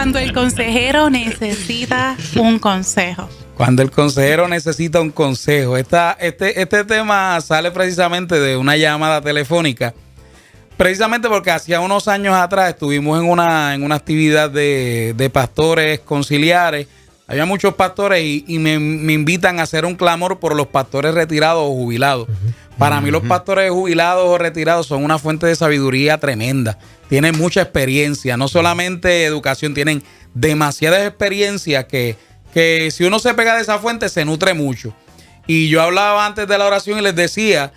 Cuando el consejero necesita un consejo. Cuando el consejero necesita un consejo. Este tema sale precisamente de una llamada telefónica. Precisamente porque hacía unos años atrás estuvimos en una actividad de pastores conciliares. Había muchos pastores y me invitan a hacer un clamor por los pastores retirados o jubilados. Para mí los pastores jubilados o retirados son una fuente de sabiduría tremenda. Tienen mucha experiencia, no solamente educación, tienen demasiadas experiencias que si uno se pega de esa fuente se nutre mucho. Y yo hablaba antes de la oración y les decía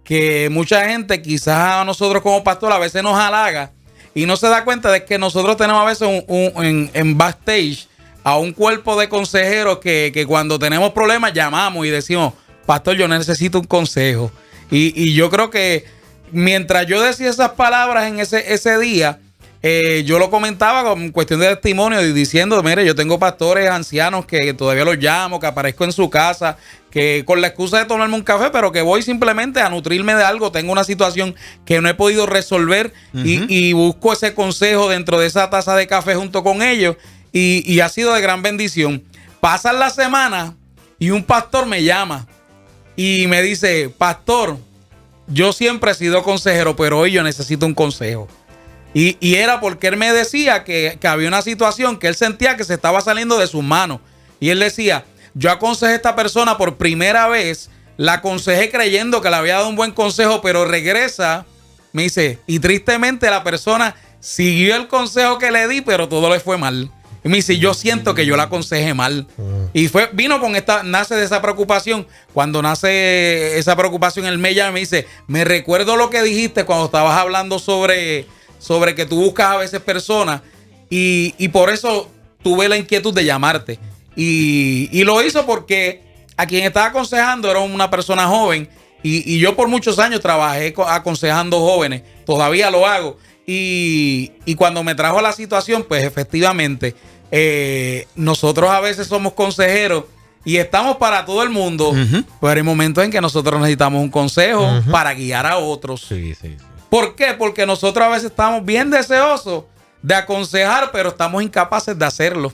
que mucha gente, quizás a nosotros como pastores, a veces nos halaga y no se da cuenta de que nosotros tenemos a veces en backstage a un cuerpo de consejeros que cuando tenemos problemas llamamos y decimos, pastor, yo necesito un consejo. Y yo creo que mientras yo decía esas palabras en ese día, yo lo comentaba con cuestión de testimonio y diciendo, mire, yo tengo pastores ancianos que todavía los llamo, que aparezco en su casa, que con la excusa de tomarme un café, pero que voy simplemente a nutrirme de algo, tengo una situación que no he podido resolver y busco ese consejo dentro de esa taza de café junto con ellos y ha sido de gran bendición. Pasan las semanas y un pastor me llama y me dice, pastor, yo siempre he sido consejero, pero hoy yo necesito un consejo. Y era porque él me decía que había una situación que él sentía que se estaba saliendo de sus manos. Y él decía, yo aconsejé a esta persona por primera vez, la aconsejé creyendo que le había dado un buen consejo, pero regresa, me dice, y tristemente la persona siguió el consejo que le di, pero todo le fue mal. Y me dice, yo siento que yo la aconsejé mal. Y nace de esa preocupación. Cuando nace esa preocupación, él me llama y me dice, me recuerdo lo que dijiste cuando estabas hablando sobre que tú buscas a veces personas y por eso tuve la inquietud de llamarte. Y lo hizo porque a quien estaba aconsejando era una persona joven y yo por muchos años trabajé aconsejando jóvenes, todavía lo hago. Y cuando me trajo la situación, pues efectivamente, nosotros a veces somos consejeros y estamos para todo el mundo, pero hay momentos en que nosotros necesitamos un consejo para guiar a otros. Sí. ¿Por qué? Porque nosotros a veces estamos bien deseosos de aconsejar, pero estamos incapaces de hacerlo.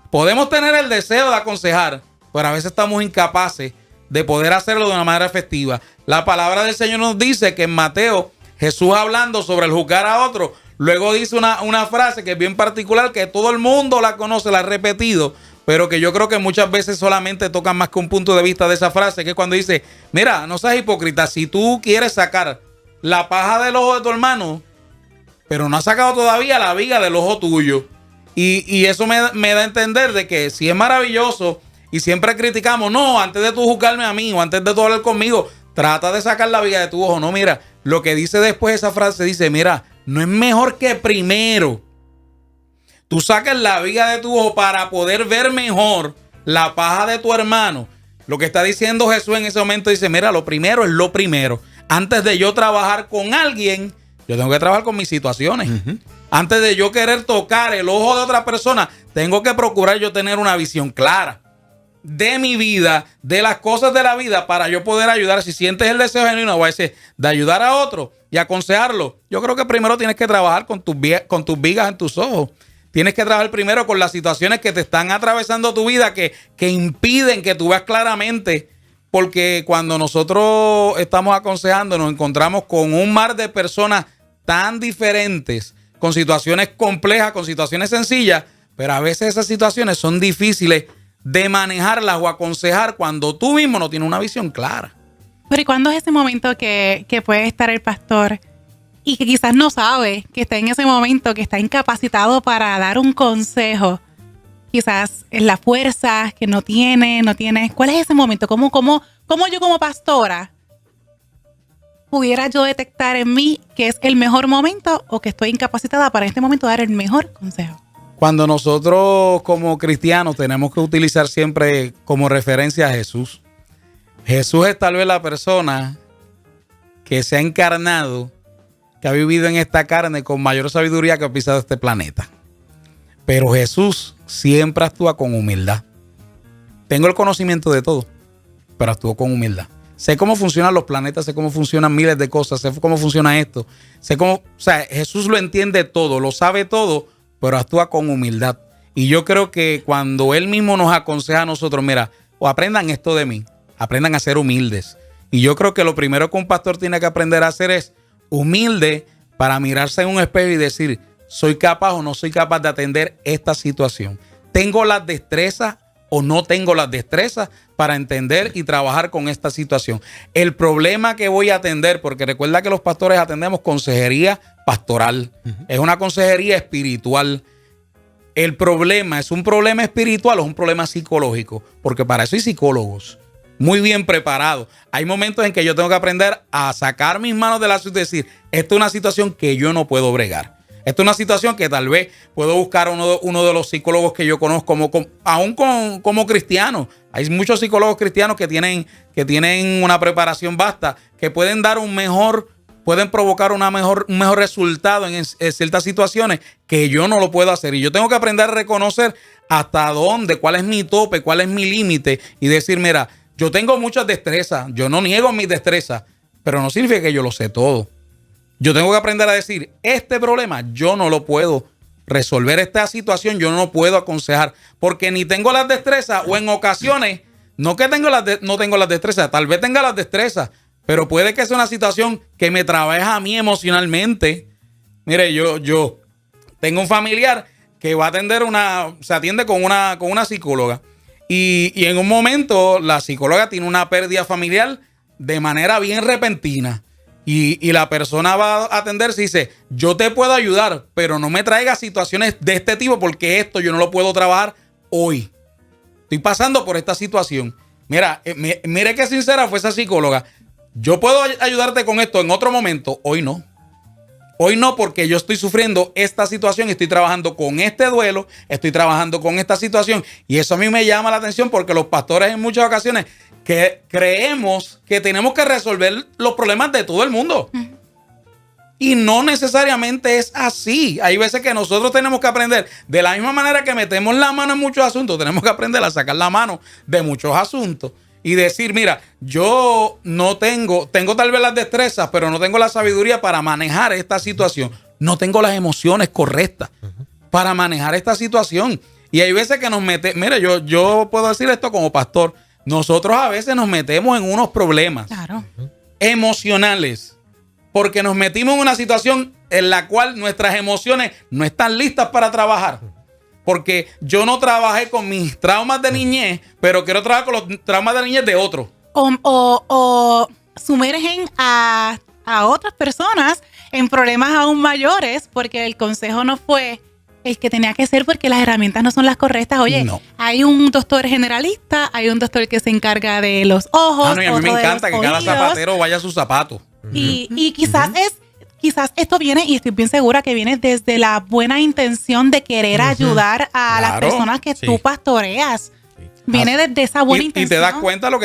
Podemos tener el deseo de aconsejar, pero a veces estamos incapaces de poder hacerlo de una manera efectiva. La palabra del Señor nos dice que en Mateo, Jesús hablando sobre el juzgar a otro, luego dice una frase que es bien particular, que todo el mundo la conoce, la ha repetido, pero que yo creo que muchas veces solamente tocan más que un punto de vista de esa frase, que es cuando dice, mira, no seas hipócrita, si tú quieres sacar la paja del ojo de tu hermano, pero no has sacado todavía la viga del ojo tuyo. Y eso me da a entender de que si es maravilloso y siempre criticamos, no, antes de tú juzgarme a mí o antes de tú hablar conmigo, trata de sacar la viga de tu ojo. No, mira, lo que dice después esa frase dice, mira, no es mejor que primero tú saques la viga de tu ojo para poder ver mejor la paja de tu hermano. Lo que está diciendo Jesús en ese momento dice, mira, lo primero es lo primero. Antes de yo trabajar con alguien, yo tengo que trabajar con mis situaciones. Antes de yo querer tocar el ojo de otra persona, tengo que procurar yo tener una visión clara de mi vida, de las cosas de la vida, para yo poder ayudar. Si sientes el deseo genuino de ayudar a otro y aconsejarlo, yo creo que primero tienes que trabajar con tus vigas en tus ojos. Tienes que trabajar primero con las situaciones que te están atravesando tu vida, que impiden que tú veas claramente. Porque cuando nosotros estamos aconsejando, nos encontramos con un mar de personas tan diferentes, con situaciones complejas, con situaciones sencillas, pero a veces esas situaciones son difíciles de manejarlas o aconsejar cuando tú mismo no tienes una visión clara. Pero ¿y cuándo es ese momento que puede estar el pastor y que quizás no sabe que está en ese momento, que está incapacitado para dar un consejo? Quizás es la fuerza que no tiene. ¿Cuál es ese momento? ¿Cómo yo como pastora pudiera yo detectar en mí que es el mejor momento o que estoy incapacitada para en este momento dar el mejor consejo? Cuando nosotros como cristianos tenemos que utilizar siempre como referencia a Jesús. Jesús es tal vez la persona que se ha encarnado, que ha vivido en esta carne con mayor sabiduría que ha pisado este planeta. Pero Jesús siempre actúa con humildad. Tengo el conocimiento de todo, pero actúo con humildad. Sé cómo funcionan los planetas, sé cómo funcionan miles de cosas, sé cómo funciona esto. Jesús lo entiende todo, lo sabe todo, pero actúa con humildad. Y yo creo que cuando Él mismo nos aconseja a nosotros, mira, o aprendan esto de mí, aprendan a ser humildes. Y yo creo que lo primero que un pastor tiene que aprender a hacer es humilde para mirarse en un espejo y decir, ¿soy capaz o no soy capaz de atender esta situación? ¿Tengo las destrezas o no tengo las destrezas para entender y trabajar con esta situación? El problema que voy a atender, porque recuerda que los pastores atendemos consejería pastoral, es una consejería espiritual. El problema, ¿es un problema espiritual o es un problema psicológico? Porque para eso hay psicólogos muy bien preparados. Hay momentos en que yo tengo que aprender a sacar mis manos del asunto y decir, esta es una situación que yo no puedo bregar. Esta es una situación que tal vez puedo buscar a uno de los psicólogos que yo conozco, aún como cristianos. Hay muchos psicólogos cristianos que tienen una preparación vasta, que pueden dar pueden provocar un mejor resultado en ciertas situaciones que yo no lo puedo hacer. Y yo tengo que aprender a reconocer hasta dónde, cuál es mi tope, cuál es mi límite y decir, mira, yo tengo muchas destrezas, yo no niego mis destrezas, pero no significa que yo lo sé todo. Yo tengo que aprender a decir, este problema yo no lo puedo resolver, esta situación yo no lo puedo aconsejar, porque ni tengo las destrezas o en ocasiones, no tengo las destrezas, tal vez tenga las destrezas, pero puede que sea una situación que me trabaja a mí emocionalmente. Mire, yo tengo un familiar que va a atender se atiende con una psicóloga y en un momento la psicóloga tiene una pérdida familiar de manera bien repentina. Y la persona va a atenderse y dice, yo te puedo ayudar, pero no me traigas situaciones de este tipo porque esto yo no lo puedo trabajar hoy. Estoy pasando por esta situación. Mira, mire qué sincera fue esa psicóloga. Yo puedo ayudarte con esto en otro momento, hoy no. Hoy no, porque yo estoy sufriendo esta situación, estoy trabajando con este duelo, estoy trabajando con esta situación. Y eso a mí me llama la atención porque los pastores en muchas ocasiones que creemos que tenemos que resolver los problemas de todo el mundo. Y no necesariamente es así. Hay veces que nosotros tenemos que aprender, de la misma manera que metemos la mano en muchos asuntos, tenemos que aprender a sacar la mano de muchos asuntos y decir, mira, yo no tengo tal vez las destrezas, pero no tengo la sabiduría para manejar esta situación. No tengo las emociones correctas para manejar esta situación. Y hay veces que nos metemos, mira, yo puedo decir esto como pastor, nosotros a veces nos metemos en unos problemas emocionales porque nos metimos en una situación en la cual nuestras emociones no están listas para trabajar. Porque yo no trabajé con mis traumas de niñez, pero quiero trabajar con los traumas de niñez de otros. O sumergen a otras personas en problemas aún mayores porque el consejo no fue el que tenía que ser porque las herramientas no son las correctas. Oye, no. Hay un doctor generalista, hay un doctor que se encarga de los ojos. No, y a mí me encanta que cada zapatero vaya a su zapato. Y quizás esto viene, y estoy bien segura que viene desde la buena intención de querer ayudar a las personas que tú pastoreas. Viene desde esa buena intención. Y te das cuenta lo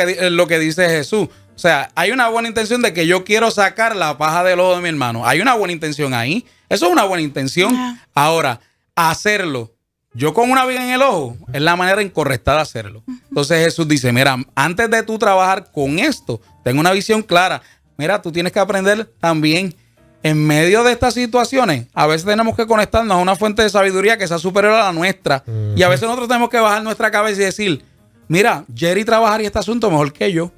que dice Jesús. O sea, hay una buena intención de que yo quiero sacar la paja del ojo de mi hermano. Hay una buena intención ahí. Eso es una buena intención. Ahora, hacerlo yo con una viga en el ojo es la manera incorrecta de hacerlo. Entonces Jesús dice, mira, antes de tú trabajar con esto, ten una visión clara. Mira, tú tienes que aprender también en medio de estas situaciones. A veces tenemos que conectarnos a una fuente de sabiduría que sea superior a la nuestra. Y a veces nosotros tenemos que bajar nuestra cabeza y decir, mira, Jerry trabajaría este asunto mejor que yo.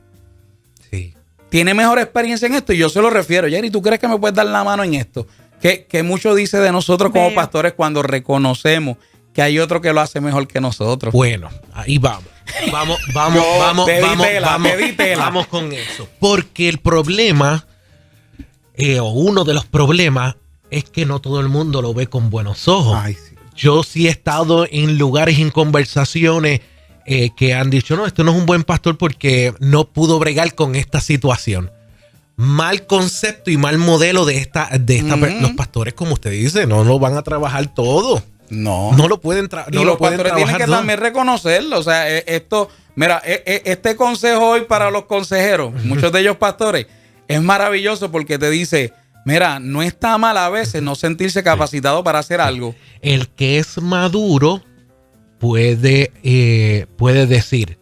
Sí. Tiene mejor experiencia en esto y yo se lo refiero. Jerry, ¿tú crees que me puedes dar la mano en esto? Que mucho dice de nosotros como pastores cuando reconocemos que hay otro que lo hace mejor que nosotros. Bueno, ahí vamos. Vamos con eso. Porque el problema, o uno de los problemas, es que no todo el mundo lo ve con buenos ojos. Ay, sí. Yo sí he estado en lugares, en conversaciones que han dicho, no, esto no es un buen pastor porque no pudo bregar con esta situación. Mal concepto y mal modelo de esta los pastores, como usted dice, no lo van a trabajar todo. No lo pueden trabajar. Y los pastores tienen que también reconocerlo. O sea, este consejo hoy para los consejeros, muchos de ellos pastores, es maravilloso porque te dice, mira, no está mal a veces no sentirse capacitado para hacer algo. El que es maduro puede decir,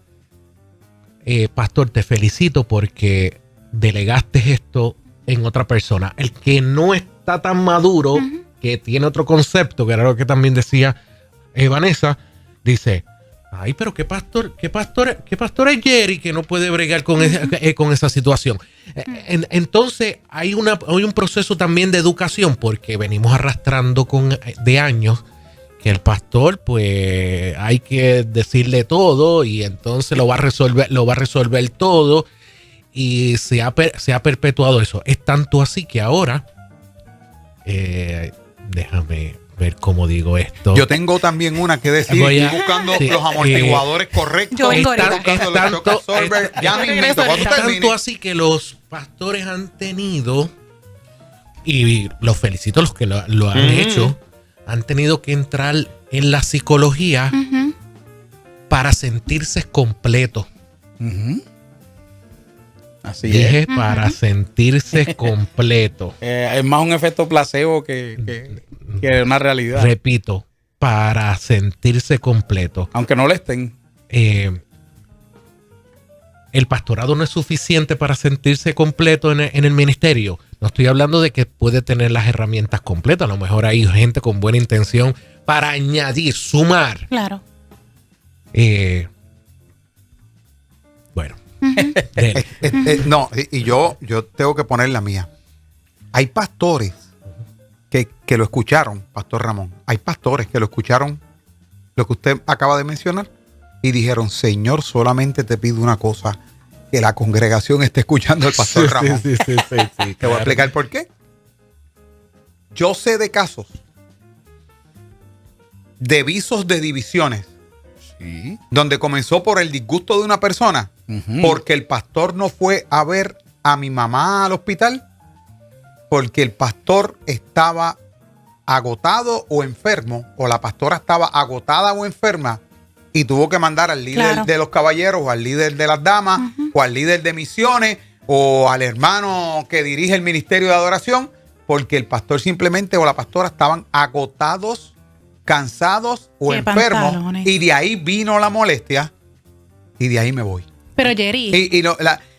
pastor, te felicito porque delegaste esto en otra persona. El que no está tan maduro, que tiene otro concepto, que era lo que también decía Vanessa, dice, ay, pero qué pastor es Jerry que no puede bregar con esa situación. Entonces hay un proceso también de educación, porque venimos arrastrando de años que el pastor, pues hay que decirle todo y entonces lo va a resolver todo, y se ha perpetuado eso. Es tanto así que ahora, déjame ver cómo digo esto. Yo tengo también una que decir. Estoy buscando los amortiguadores correctos. Yo vengo tanto así que los pastores han tenido, y los felicito a los que lo han hecho, han tenido que entrar en la psicología para sentirse completos. Así Dije es. para sentirse completo. Es más un efecto placebo que una realidad. Repito, para sentirse completo. Aunque no lo estén. El pastorado no es suficiente para sentirse completo en el ministerio. No estoy hablando de que puede tener las herramientas completas. A lo mejor hay gente con buena intención para añadir, sumar. Claro. Bueno. No, y yo tengo que poner la mía. Hay pastores que lo escucharon, Pastor Ramón. Hay pastores que lo escucharon, lo que usted acaba de mencionar, y dijeron, Señor, solamente te pido una cosa, que la congregación esté escuchando al Pastor Ramón. Sí, Te voy a explicar por qué. Yo sé de casos de visos de divisiones, donde comenzó por el disgusto de una persona, porque el pastor no fue a ver a mi mamá al hospital, porque el pastor estaba agotado o enfermo, o la pastora estaba agotada o enferma, y tuvo que mandar al líder de los caballeros, o al líder de las damas, o al líder de misiones, o al hermano que dirige el ministerio de adoración, porque el pastor simplemente o la pastora estaban agotados, cansados o enfermos, y de ahí vino la molestia, y de ahí me voy. Pero Jerry,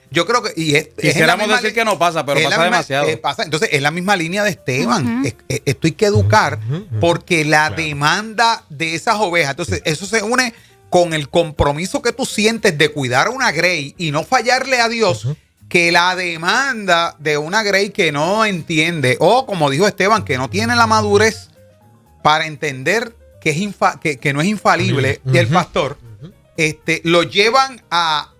yo creo que quisiéramos decir que no pasa, pero pasa demasiado. Entonces es la misma línea de Esteban. Esto hay que educar, porque la demanda de esas ovejas, entonces eso se une con el compromiso que tú sientes de cuidar a una grey y no fallarle a Dios, que la demanda de una grey que no entiende, o como dijo Esteban, que no tiene la madurez para entender que no es infalible el pastor, lo llevan a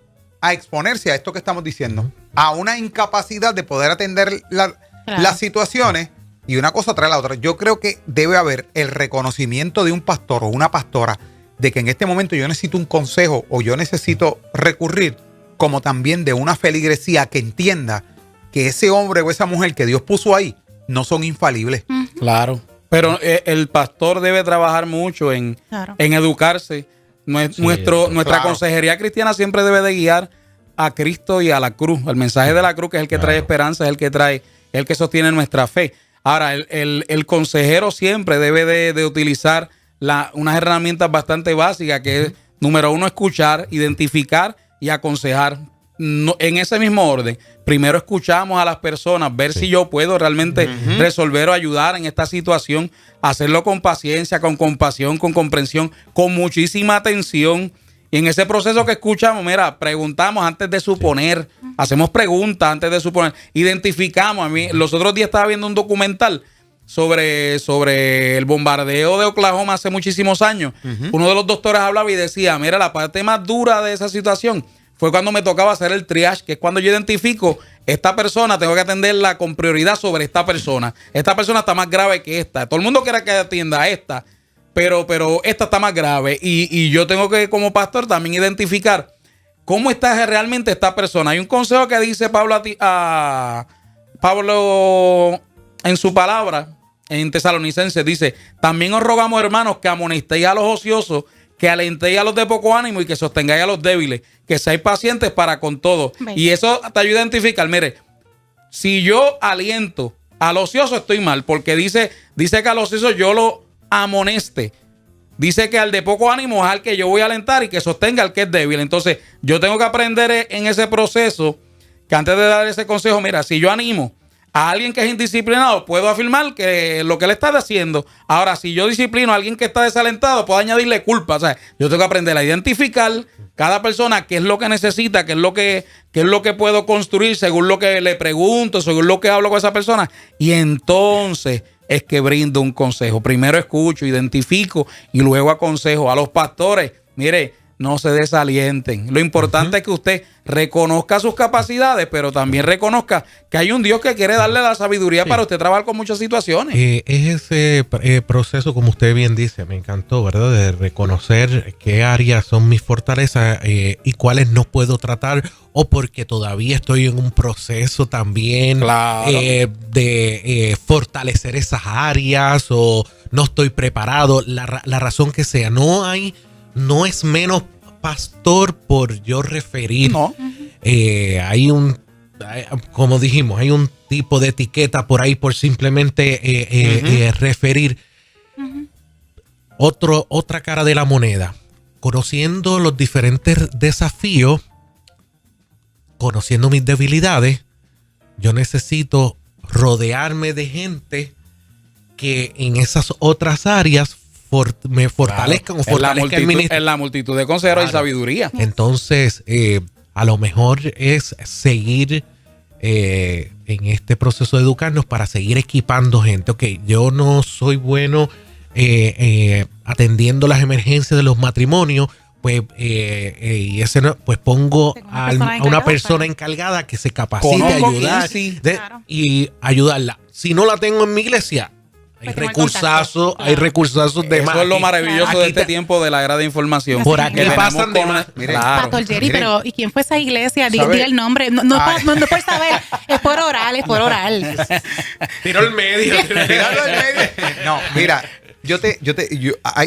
exponerse a esto que estamos diciendo, a una incapacidad de poder atender las situaciones, y una cosa trae la otra. Yo creo que debe haber el reconocimiento de un pastor o una pastora de que en este momento yo necesito un consejo o yo necesito recurrir, como también de una feligresía que entienda que ese hombre o esa mujer que Dios puso ahí no son infalibles. Claro. Pero el pastor debe trabajar mucho en educarse. Nuestra consejería cristiana siempre debe de guiar a Cristo y a la cruz, al mensaje de la cruz, que es el que trae esperanza, es el que sostiene nuestra fe. Ahora, el consejero siempre debe de utilizar unas herramientas bastante básicas, que es, número uno, escuchar, identificar y aconsejar. No, en ese mismo orden, primero escuchamos a las personas, ver si yo puedo realmente resolver o ayudar en esta situación, hacerlo con paciencia, con compasión, con comprensión, con muchísima atención. Y en ese proceso que escuchamos, mira, preguntamos antes de suponer, hacemos preguntas antes de suponer, identificamos. A mí, los otros días estaba viendo un documental sobre el bombardeo de Oklahoma hace muchísimos años. Uno de los doctores hablaba y decía, mira, la parte más dura de esa situación fue cuando me tocaba hacer el triage, que es cuando yo identifico esta persona, tengo que atenderla con prioridad sobre esta persona. Esta persona está más grave que esta. Todo el mundo quiere que atienda a esta, pero esta está más grave. Y yo tengo que, como pastor, también identificar cómo está realmente esta persona. Hay un consejo que dice Pablo en su palabra, en Tesalonicenses, dice, también os rogamos, hermanos, que amonestéis a los ociosos, que alentéis a los de poco ánimo y que sostengáis a los débiles, que seáis pacientes para con todo. Y eso te ayuda a identificar, mire, si yo aliento al ocioso estoy mal, porque dice que al ocioso yo lo amoneste. Dice que al de poco ánimo es al que yo voy a alentar y que sostenga al que es débil. Entonces yo tengo que aprender en ese proceso, que antes de dar ese consejo, mira, si yo animo A alguien que es indisciplinado, puedo afirmar que lo que él está haciendo. Ahora, si yo disciplino a alguien que está desalentado, puedo añadirle culpa. O sea, yo tengo que aprender a identificar cada persona qué es lo que necesita, qué es lo que puedo construir según lo que le pregunto, según lo que hablo con esa persona. Y entonces es que brindo un consejo. Primero escucho, identifico y luego aconsejo a los pastores. Mire, no se desalienten. Lo importante es que usted reconozca sus capacidades, pero también reconozca que hay un Dios que quiere darle la sabiduría para usted trabajar con muchas situaciones. Es ese proceso, como usted bien dice, me encantó, ¿verdad? De reconocer qué áreas son mis fortalezas y cuáles no puedo tratar, o porque todavía estoy en un proceso también de fortalecer esas áreas, o no estoy preparado, la razón que sea. No es menos pastor por yo referir. No. Como dijimos, hay un tipo de etiqueta por ahí por simplemente referir. Otra cara de la moneda. Conociendo los diferentes desafíos, conociendo mis debilidades, yo necesito rodearme de gente que en esas otras áreas me fortalezcan o fortalezcan el ministerio. En la multitud de consejeros y sabiduría. Entonces, a lo mejor es seguir en este proceso de educarnos para seguir equipando gente. Ok, yo no soy bueno atendiendo las emergencias de los matrimonios, pues pues pongo a una persona encargada que se capacite a ayudar y ayudarla. Si no la tengo en mi iglesia, hay recursazos de más. Eso es lo maravilloso de este tiempo de la era de información. Por aquí pasan de más. Pastor Jerry, pero ¿y quién fue esa iglesia? Diga el nombre. No por saber. Es por oral. Tiro el medio. No, mira,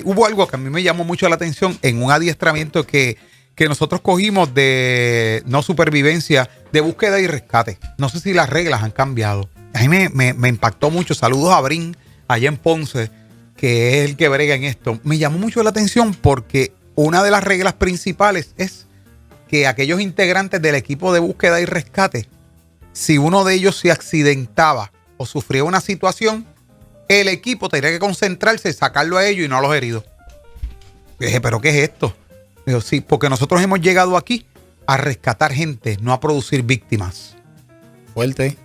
hubo algo que a mí me llamó mucho la atención en un adiestramiento que nosotros cogimos de no supervivencia, de búsqueda y rescate. No sé si las reglas han cambiado. A mí me impactó mucho. Saludos a Brin, allá en Ponce, que es el que brega en esto. Me llamó mucho la atención porque una de las reglas principales es que aquellos integrantes del equipo de búsqueda y rescate, si uno de ellos se accidentaba o sufría una situación, el equipo tenía que concentrarse, sacarlo a ellos y no a los heridos. Y dije, ¿pero qué es esto? Digo, sí, porque nosotros hemos llegado aquí a rescatar gente, no a producir víctimas. Fuerte.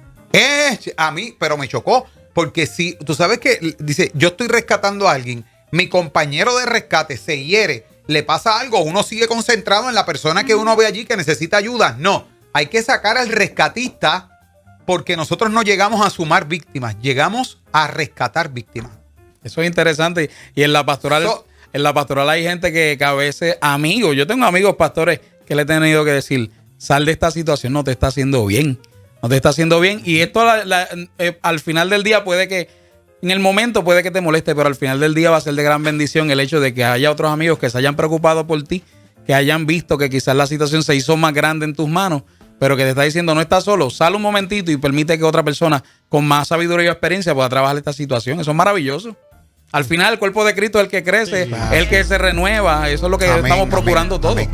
A mí, pero me chocó, porque si tú sabes que dice, yo estoy rescatando a alguien, mi compañero de rescate se hiere, le pasa algo, uno sigue concentrado en la persona que uno ve allí que necesita ayuda. No, hay que sacar al rescatista, porque nosotros no llegamos a sumar víctimas, llegamos a rescatar víctimas. Eso es interesante. Y en la pastoral hay gente que a veces, amigos, yo tengo amigos pastores que le he tenido que decir, sal de esta situación, no te está haciendo bien. No te está haciendo bien. Y esto al final del día puede que, en el momento puede que te moleste, pero al final del día va a ser de gran bendición el hecho de que haya otros amigos que se hayan preocupado por ti, que hayan visto que quizás la situación se hizo más grande en tus manos, pero que te está diciendo no estás solo, sal un momentito y permite que otra persona con más sabiduría y experiencia pueda trabajar esta situación. Eso es maravilloso. Al final el cuerpo de Cristo es el que crece, el que se renueva. Eso es lo que estamos procurando todos.